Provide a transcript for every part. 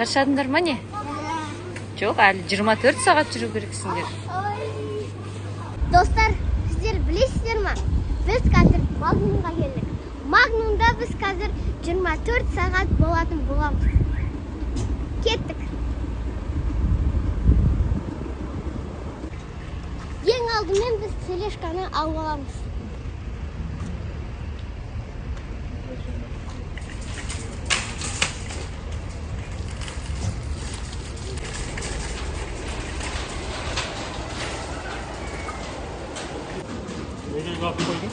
Шаршадыңдар ма не? Жоқ, әлі 24 сағат жүру керексіңдер. Достар, сіздер білесіздер ма? Біз қазір Магнумға келдік. Магнумда біз қазір 24 сағат болатын боламыз. Кеттік. Ең алдымен біз тележканы алып аламыз. Неге алып қойдың?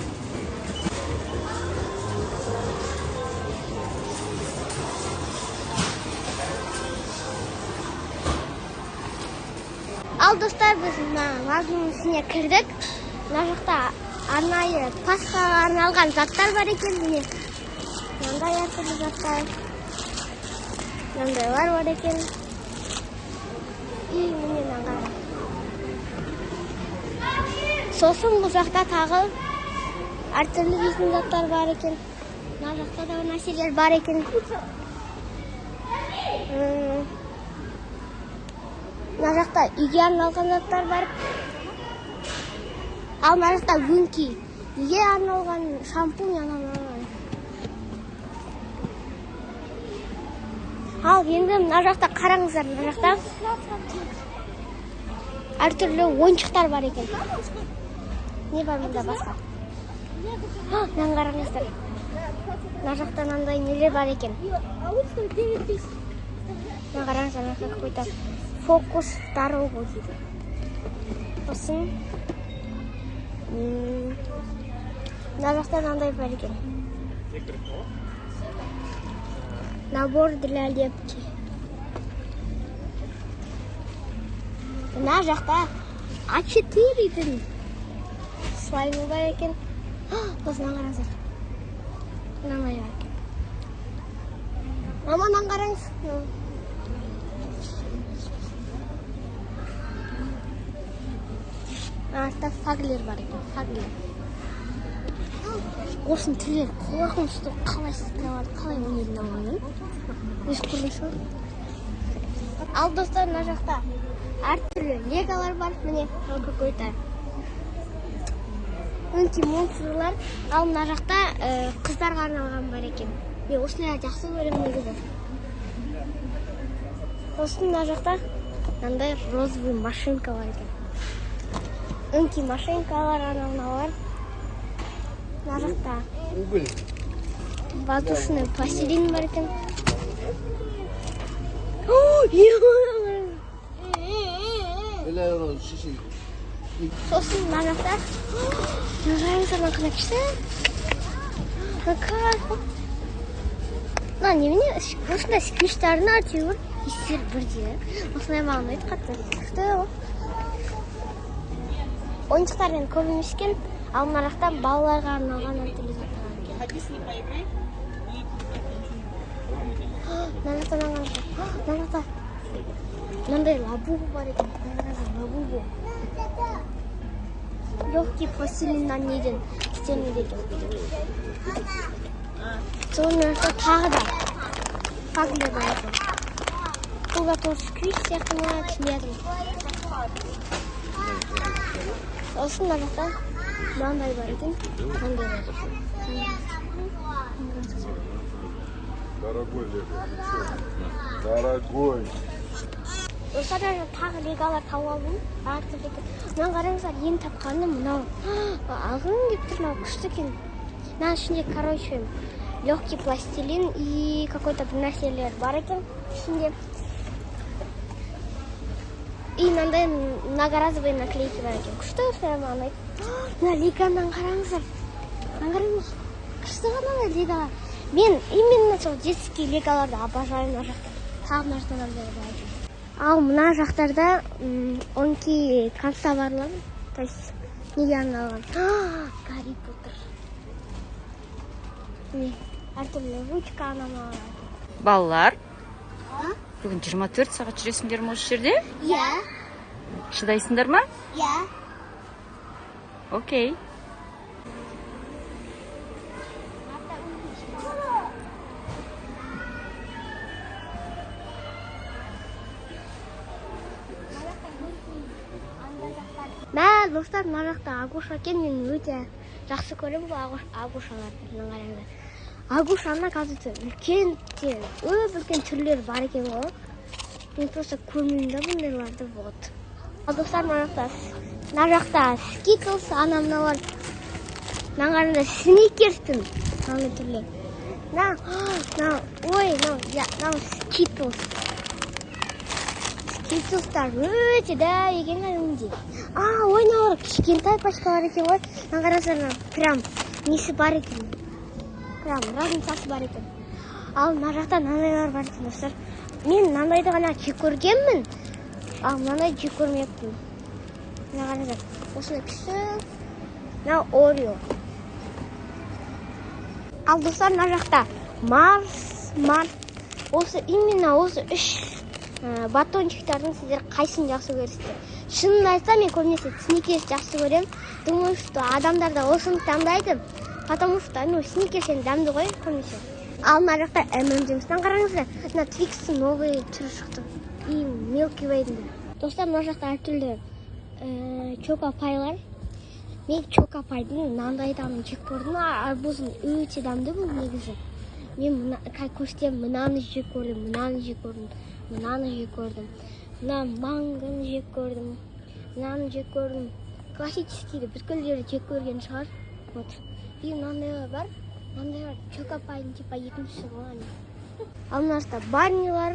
Ал достар, біз Магнумның ішіне кірдік. Мына жақта арнайы пасхаға арналған заттар бар екен. Міне мынандай әртүрлі заттар. Мынандайлар бар екен. И міне мынаған. Сосын бұл жақта тағы әртүрлі дейтін заттар бар екен. Мына жақта да нәрселер бар екен. Мына жақта үйге арналған заттар бар. Ал мына жақта өңкей. Үйге арналған шампунь арналған. Ал енді мына жақта қараңыздар. Мына жақта әртүрлі ойыншықтар бар екен. Не бар мұнда басқа? Мынаны қараңыздар. Мына жақта мынандай нелер бар екен. Мына қараңыздар, мына жақта какой-то фокус дорогу дейді. Сосын мына жақта мынандай бар екен. Набор для лепки. Мына жақта А4-дің слаймы бар екен. Осынан қараңыздар. Мынандай бар екен. Мамадан қараңыз. Артта фаглер бар екен. Фаглер. Осының түрлері қорқынышты. Қалай сақталады, қалай өнерін алғанын. Өз құрылышы. Ал достар, мына жақта әртүрлі легалар бар. Міне какой-то өңкей монстрлар. Ал мына жақта қыздарға арналған бар екен. Мен осыны жақсы көремін негізі. Сосын мына жақта мынандай розовый машинка бар екен. Өңкей машинкалар арналар. Мына жақта воздушный пластилин бар екен. Сосын мына жақта қараңыздар, қандай күшті. Немене осындай сквиштардың әйтеуір иістері бірдей. Осындай маған ұнайды қатты. Күшті ғой. Ойыншықтар енді көп емес екен. Ал мына жақта балаларға арналған әртүрлі заттар бар екен. Мына жақта мынандай лабубу бар екен. Лабубу. Легкий пластилиннен неден істелінеді екен. Соның жақта тағы да фаглер бар екен. Бұл да тоже сквиш сияқты ма, түсінбедім. Сосын мына жақта мынандай бар екен. Мынандай бар екен. Дорогой Лего. Дорогой. Достар, тағы легалар тауып алдым. Мынаны қараңыздар, ең тапқаным мынау. Алғым келіп тұр, мынау күшті екен. Мына ішінде, короче, легкий пластилин и какой-то бір нәрселер бар екен ішінде. И мынандай многоразовый наклейки бар екен. Күшті осылай маған ұнайды. Мына легадан қараңыздар. Күшті ғана легалар. Мен именно сол детский легаларды обожаю мына жақта. Тағы мына жақта бар екен. Ал мына жақтарда өңкей констоварлар, то есть неге арналған. Гарри Поттер. Әртүрлі ручка арналған. Балалар, бүгін 24 сағат жүресіңдер ме осы жерде? Иә. Шыдайсыңдар ма? Иә. Окей. достар, мына жақта агуша екен, мен өте жақсы көремін бұл агушаларды. Мына қараңдар. Агушаны қазір үлкен түрлері бар екен ғой. Мен просто көрмеймін да бұндайларды, вот. Ал достар, мына жақта скитлс, мыналар. Мына қараңдар, сникерстің аны түрлі. Скитлс. Скитлстар өте да екен кәдімгідей. Ойналар кішкентай пачкалар екен ғой. Мына қарасаңдар, прям несі бар екен. Прям разницасы бар екен. Ал мына жақта мынандайлар бар екен достар. Мен мынандайды ғана жек көргенмін. Ал мынандай жек көрмеппін. Мына қараңдар, осындай күшті. Мына Орео. Ал достар, мына жақта Марс. Осы именно осы 3 батончиктардың сіздер қайсын жақсы көресіздер? Шынын айтсам, мен көбінесе сникерс жақсы көрем. Думаю, что адамдар да осыны таңдайды. Потому что сникерс дәмді ғой көбінесе. Ал мына жақта M&M'стан қараңыздар. Мына Twix'тің новый түрі шықты. И Milky Way'дің. Достар, мына жақта әртүрлі чокопайлар. Мен чокопайдың мынандайдан жек көрдім. Арбуздың өте дәмді бұл негізі. Мен көрсетем, мынаны жек көрдім, мынаны жек көрдім. Мына манганы жек көрдім, мынаны жек көрдім. Классическийді бүткілдері жек көрген шығар. Вот. И мынандайлар бар. Мынандайлар чокопайдың типа екіншісі ғой. Ал мына жақта барнилар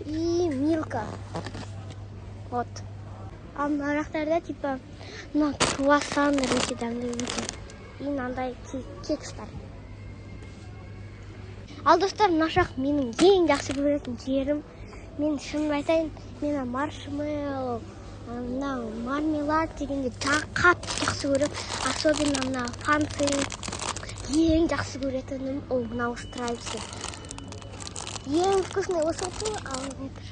и Милка. Вот. Ал мына жақтарда типа мына круассандар өте дәмді өте. И мынандай кекстар. Ал достар, мына жақ менің ең жақсы көретін жерім. Мен шынын айтайын, мені маршмеллоу, мармелад дегенде қатты жақсы көрем. Особенно мына фанты ең жақсы көретінім ол мынау страйпсы. Ең вкусный осы ғой, ал не тұр.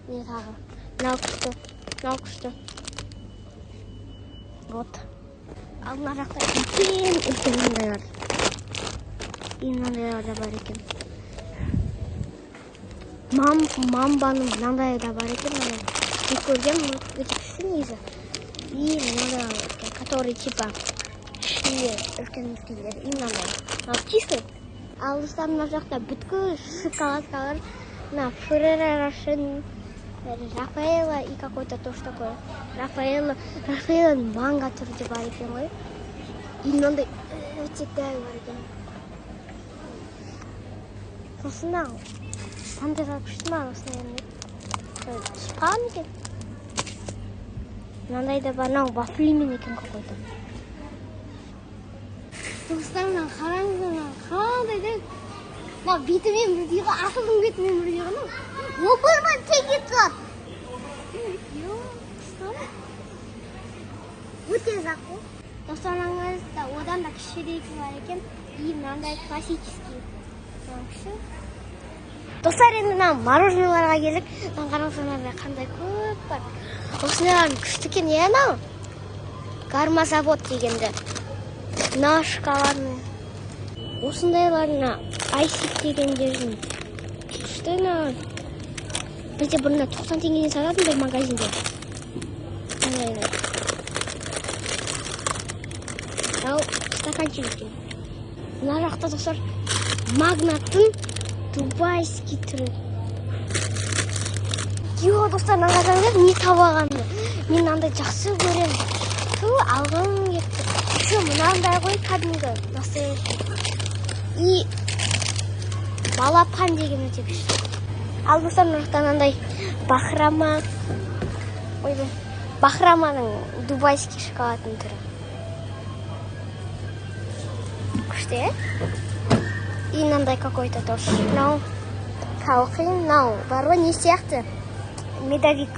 Не тағы? Мынау күшті. Вот. Ал мына жақта үлкен мындайлар. Мынандайлар да бар екен. Мамбаның мынандай да бар екен. Мен көрген өте күшті негізі. И мынандайлар екен, который типа үлкен-үлкендер. И мынандай. Чистый. Ал достар, мына жақта бүткіл шоколадкалар. Мына Ferrero Rocher, Рафаэлло и какой-то тоже такое. Рафаэллоның манго түрі бар екен ғой. И мынандай өте дәл бар екен. Сосын ау, қандайға күшті ма осындай шыққан екен. Мынандай да бар, мынау вафлимен екен какой-то. Достар, мына қараңыздар, қандай да. Мына бетімен бірдей ғой, асылдың бетімен бірдей ғой. Опырман теңге тұр. Өте ұзақ қой. Достар, мынаңызда одан да кішірейкі бар екен. И мынандай классический. Достар, енді мына мороженойларға келдік. Қараңыздар, қандай көп бар. Осындайлардың күшті екен, анау? Гармозавод дегенді. Мына шоколадный. Осындайларына айсик дегендердің күшті. Бізде бұрында 90 теңгеден сататын бір магазинде. Ал стаканчик екен. Мына жақта достар магнаттың дубайский түрі. Достар, мына қараңыздар, не табағанды. Мен мынандай жақсы көрем. Алғым кетті. Мынандай ғой кәдімгі настоящий. И балапан деген өте күшті. Ал достар, мына жақта мынандай бахраманың дубайский шоколадының түрі. Күшті, И мынандай какой-то тоже. Мынау талқин, мынау бар ғой, не сияқты? Медовик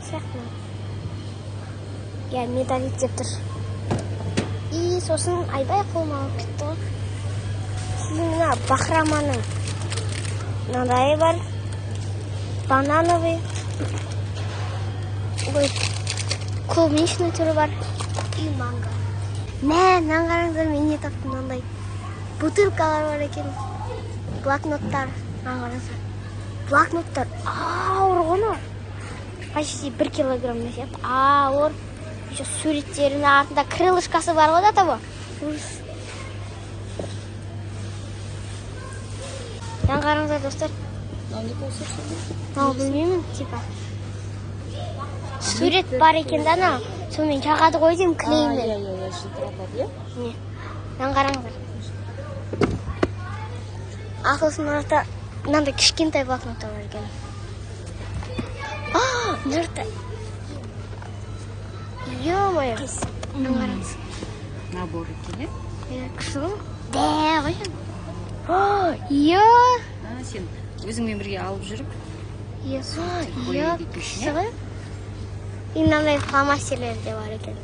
сияқты. Я медовик деп тұр. И сосын айбай қолыма алып кетті ғой. Мына бахраманың мынандай бар. Банановый. Ой, клубничный түрі бар. И манго. Мынаны қараңыздар, мен не таптым мынандай. Бутылкалар бар екен. Блокноттар. Мына қараңыздар. Блокноттар ауыр ғой. почти 1 килограмм весит. Ауыр. Еще суреттерінің артында крылышкасы бар ғой да того. Ян қараңыздар достар. Не получится? Білмеймін, типа. Сурет бар екен да, ана. Сонымен жағады ғой деймін клеймен. Я шылтыратады, Не. Ян қараңыздар. Сосын арта мынандай кішкентай блокноттар бар екен. Мына Ё-моё. Қараңыз. Набор екен, Күшті ғой. Ғой. Ё. Сен өзіңмен бірге алып жүріп, Ё. күшті ғой. И мынандай фломастерлер де бар екен.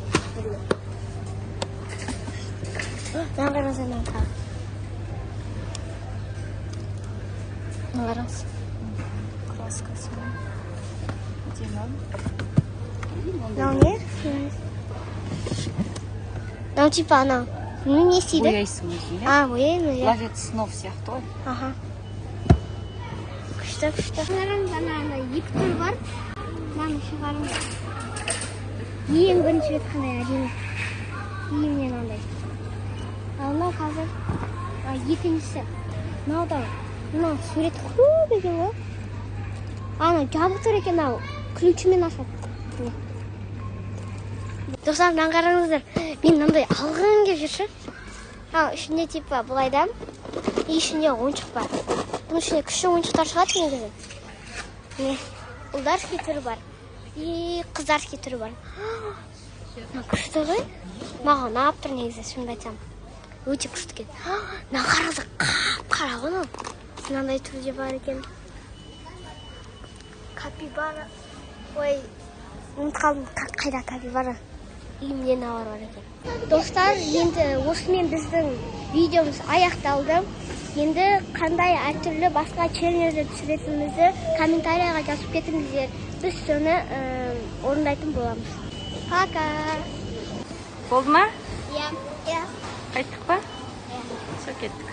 Мына қараңыздар мына тағы. Мына қараңыз. Краскасы. Где надо? Мынау не? Мынау типа анау. Не істейді? Бояйсың өзің, Бояймыз, Ловец снов сияқты ғой. Күшті. Ана 2 түр бар. Мынаны шығарыңыз. Ең бірінші рет қандай әдемі. Ең андай. Мынау қазір екіншісі. Мынау да. Мынау сурет көп екен ғой. Ана жабық тұр екен ау. Ключімен ашады. Достар, мына қараңыздар. Мен мынандай алғым келіп жүрші. Ішінде типа былайдан. Ішінде ойыншық бар. Бұның ішінде күшті ойыншықтар шығады негізі. Ұлдарский түрі бар. Қыздарский түрі бар. Күшті ғой. Маған ұнап тұр негізі, шынымды айтсам. Өте күшті екен. Мына қараңыздар, қап-қара ғой мынау. Мынандай түрде бар екен. Капибара. Ой, ұмытқалдым, қайда капибара? Үйімде навар бар екен. Достар, енді осымен біздің видеомыз аяқталды. Енді қандай әртүрлі басқа челлендждер түсіретінімізді комментарияға жазып кетіңіздер. Біз соны орындайтын боламыз. Пока. Болды ма? Иә. Қайттық па? Сол кеттік.